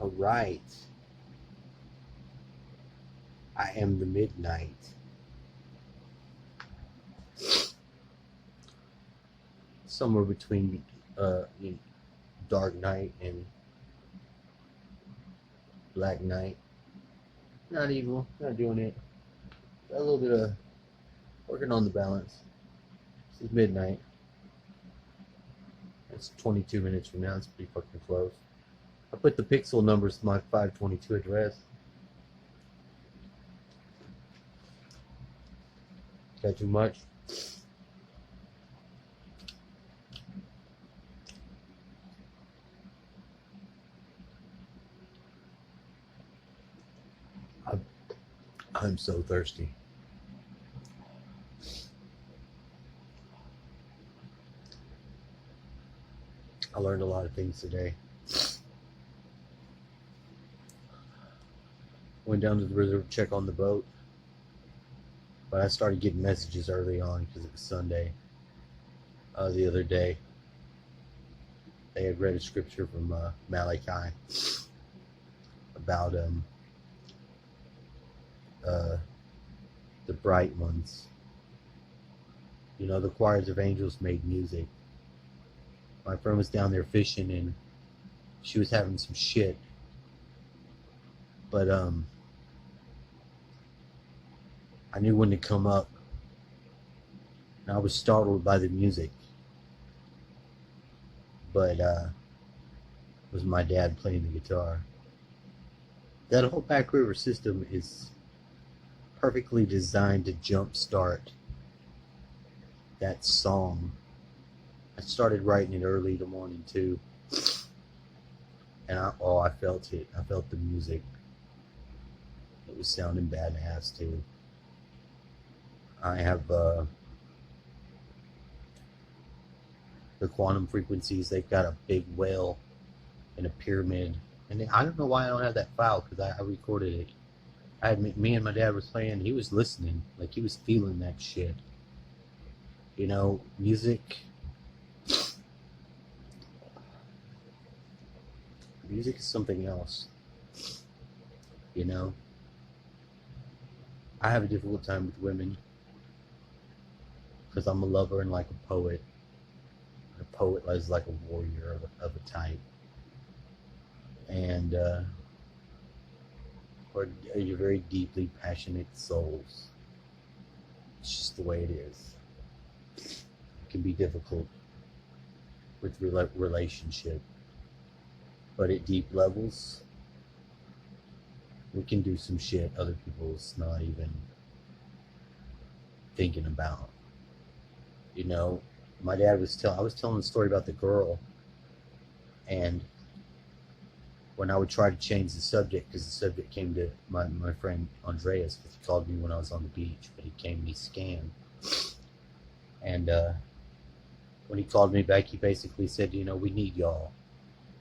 All right. I am the midnight. Somewhere between you know, dark night and black night. Not evil. Not doing it. A little bit of working on the balance. This is midnight. It's 22 minutes from now. It's pretty fucking close. I put the pixel numbers to my 522 address. Got too much? I'm so thirsty. I learned a lot of things today. Went down to the river to check on the boat. But I started getting messages early on because it was Sunday. The other day, they had read a scripture from Malachi about the bright ones. You know, the choirs of angels made music. My friend was down there fishing and she was having some shit. But I knew when to come up. And I was startled by the music. But it was my dad playing the guitar. That whole Back River system is perfectly designed to jumpstart that song. I started writing it early in the morning too. And I felt it. I felt the music. It was sounding badass too. I have the quantum frequencies. They've got a big whale and a pyramid. And I don't know why I don't have that file because I recorded it. I had me and my dad was playing. He was listening, like he was feeling that shit. You know, music. Music is something else. You know, I have a difficult time with women because I'm a lover and like a poet. A poet is like a warrior of a type. And or you're very deeply passionate souls. It's just the way it is. It can be difficult with relationship, but at deep levels, we can do some shit other people's not even thinking about. You know, my dad I was telling the story about the girl, and when I would try to change the subject, because the subject came to my friend Andreas, because he called me when I was on the beach, but he came and he scanned. And when he called me back, he basically said, you know, we need y'all.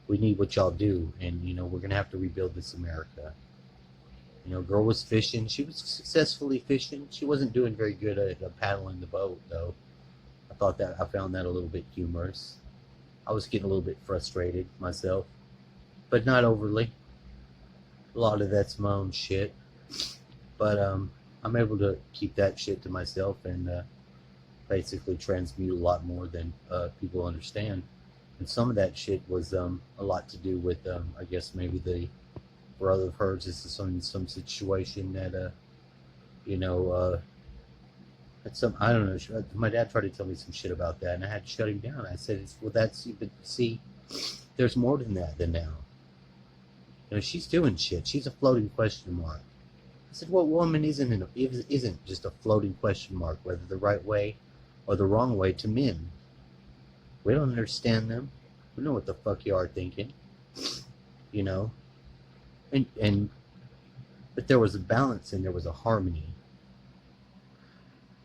We need what y'all do, and, you know, we're going to have to rebuild this America. You know, girl was fishing. She was successfully fishing. She wasn't doing very good at paddling the boat, though. I found that a little bit humorous. I was getting a little bit frustrated myself, but not overly. A lot of that's my own shit. But I'm able to keep that shit to myself and basically transmute a lot more than people understand. And some of that shit was a lot to do with, I guess maybe the brother of hers is some situation that, you know, I don't know. My dad tried to tell me some shit about that, and I had to shut him down. I said, "Well, but see, there's more than that than now. You know, she's doing shit. She's a floating question mark." I said, "What woman isn't just a floating question mark, whether the right way or the wrong way to men? We don't understand them. We know what the fuck you are thinking, you know." But there was a balance and there was a harmony.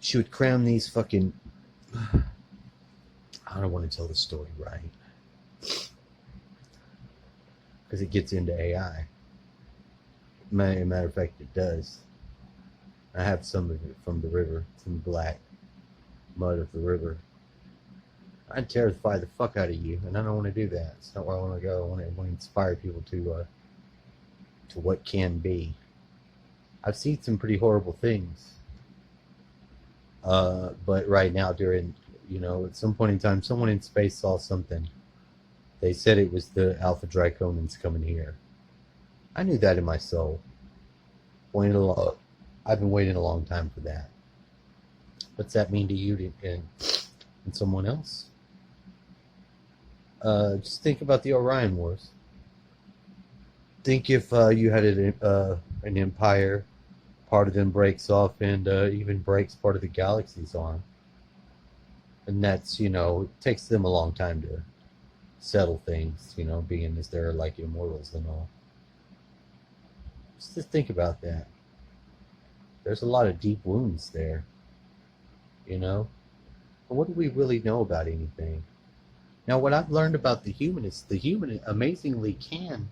She would cram these fucking. I don't want to tell the story right because it gets into AI. Matter of fact, it does. I have some of it from the river, some black mud of the river. I'd terrify the fuck out of you, and I don't want to do that. It's not where I want to go. I want to inspire people to to what can be. I've seen some pretty horrible things. But right now, at some point in time, someone in space saw something. They said it was the Alpha Draconans coming here. I knew that in my soul. I've been waiting a long time for that. What's that mean to you and someone else? Just think about the Orion Wars. Think if you had an empire, part of them breaks off and even breaks part of the galaxy's arm. And that's, it takes them a long time to settle things, being as they're like immortals and all. Just think about that. There's a lot of deep wounds there, But what do we really know about anything? Now, what I've learned about the human is the human amazingly can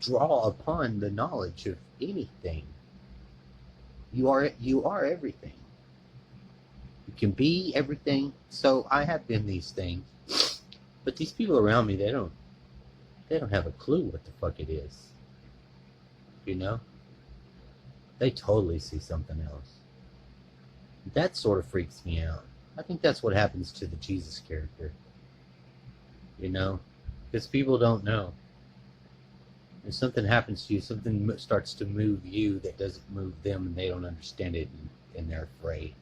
draw upon the knowledge of anything. You are everything. You can be everything. So I have been these things, but these people around me, they don't have a clue what the fuck it is. They totally see something else. That sort of freaks me out. I think that's what happens to the Jesus character. Because people don't know. If something happens to you, something starts to move you that doesn't move them, and they don't understand it, and they're afraid.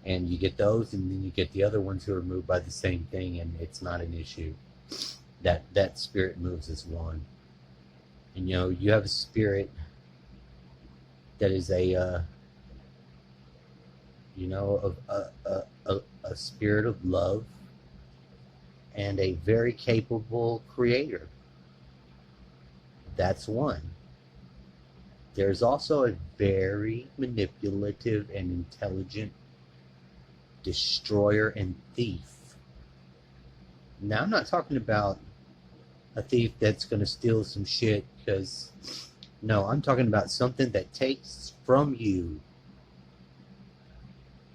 And you get those, and then you get the other ones who are moved by the same thing, and it's not an issue. That spirit moves as one. And you have a spirit that is a spirit of love and a very capable creator. That's one. There's also a very manipulative and intelligent destroyer and thief. Now, I'm not talking about a thief that's going to steal some shit, no, I'm talking about something that takes from you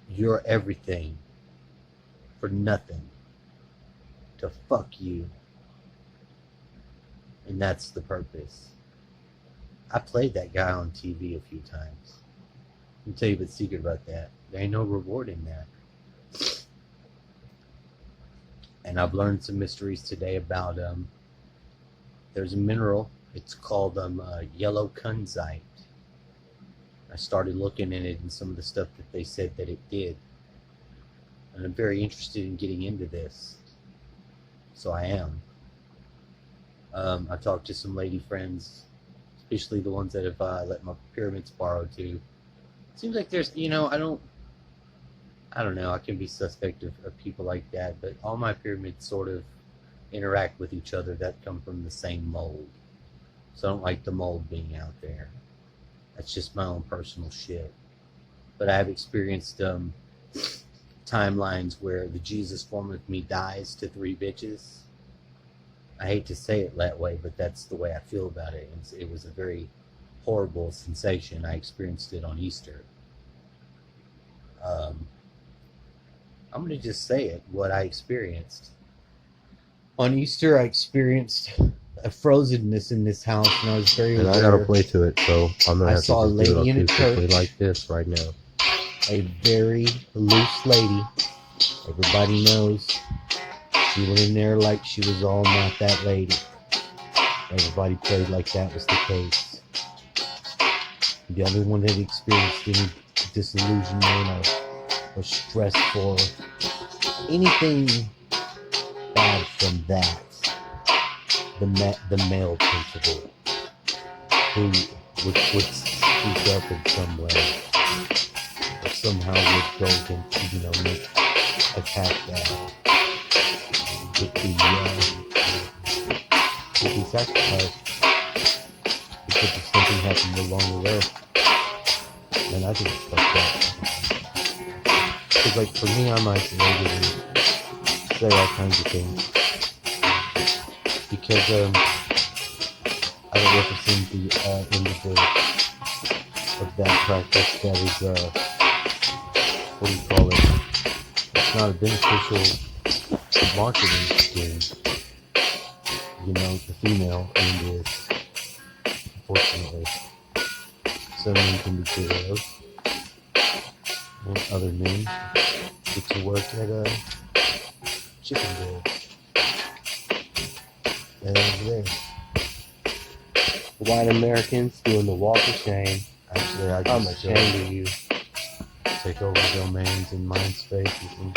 your everything for nothing, to fuck you. And that's the purpose. I played that guy on TV a few times. I'll tell you the secret about that. There ain't no reward in that. And I've learned some mysteries today about there's a mineral. It's called yellow kunzite. I started looking at it and some of the stuff that they said that it did. And I'm very interested in getting into this. So I am. I talked to some lady friends, especially the ones that have let my pyramids borrow to. Seems like there's, I don't know, I can be suspect of people like that, but all my pyramids sort of interact with each other that come from the same mold. So I don't like the mold being out there. That's just my own personal shit. But I have experienced timelines where the Jesus form of me dies to 3 bitches. I hate to say it that way, but that's the way I feel about it. It was a very horrible sensation. I experienced it on Easter. I'm going to just say it, what I experienced. On Easter, I experienced a frozenness in this house, and I was very aware. And I gotta play to it, so I'm gonna have to just do it acoustically like this right now. A very loose lady. Everybody knows. She went in there like she was all not that lady. Everybody prayed like that was the case. The other one that experienced any disillusionment or stressful, anything bad from that, the male principal who would speak up in some way, or somehow would go and attack that. With the sacrifice, because if something happened along the way, and I think it's fucked up. Because like for me, I'm isolated and say all kinds of things. Because I don't represent the end of that practice that is what do you call it? It's not a beneficial marketing scheme. The female end is unfortunately. Some men can be heroes, and other men get to work at a chicken bed. And over there. White Americans doing the walk of shame. Actually, I'm ashamed of you. take over domains and mind spaces and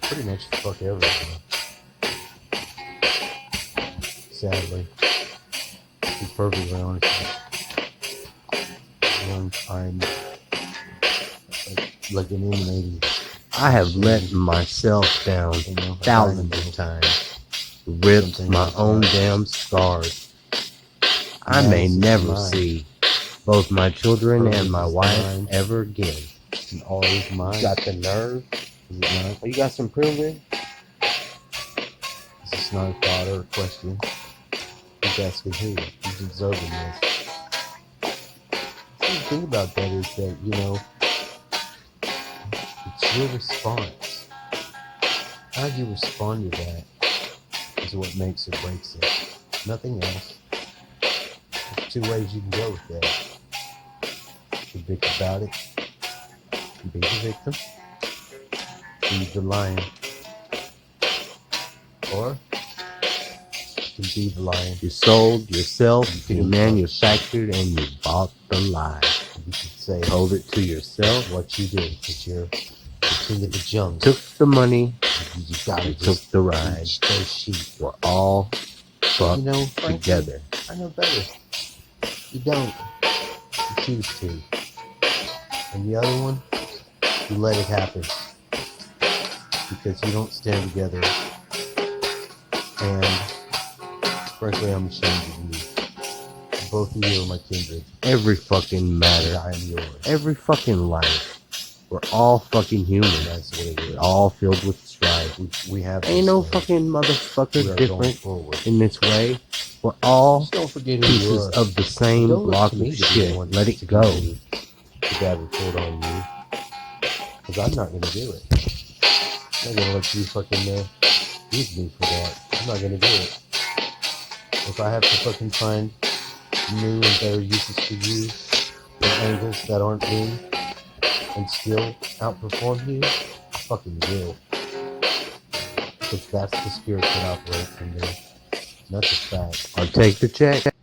pretty much fuck everything. Sadly, to be perfectly honest, I'm like eliminating. I have let myself down thousands of times, ripped my own damn scars. I may never see both my children and my wife ever again. And all is mine. You got the nerve? Is it not? Oh, you got some proving? This is not a thought or a question. He's asking who? He's observing this. The thing about that is that, it's your response. How you respond to that is what makes or breaks it. Nothing else. There's two ways you can go with that. You can bitch about it, and be the victim, be the lion. Or you can be the lion. You sold yourself, you manufactured, and you bought the lie. You could say, Told it to yourself. what you did, because you're the king of the jungle. Took the money, You gotta you took the ride. teach those sheep. We're all fucked Frankly, together. I know better. You don't. You choose to. And the other one, you let it happen. Because you don't stand together. And frankly, I'm ashamed of you. Both of you are my kindred. Every fucking matter. And I am yours. Every fucking life. We're all fucking human. That's what it is. We're all filled with strife. We have. Ain't no this fucking we motherfucker are going different forward. in this way. We're all Just don't forget who you pieces are. of the same Don't look block to me of to be the shit. one Let to it go. continue to bad report on you. Because I'm not going to do it. I'm not going to let you fucking use me for that. I'm not going to do it. If I have to fucking find new and better uses for you and angles that aren't me and still outperform you, I fucking will. Because that's the spirit that operates in me. And that's a fact. I'll take the check.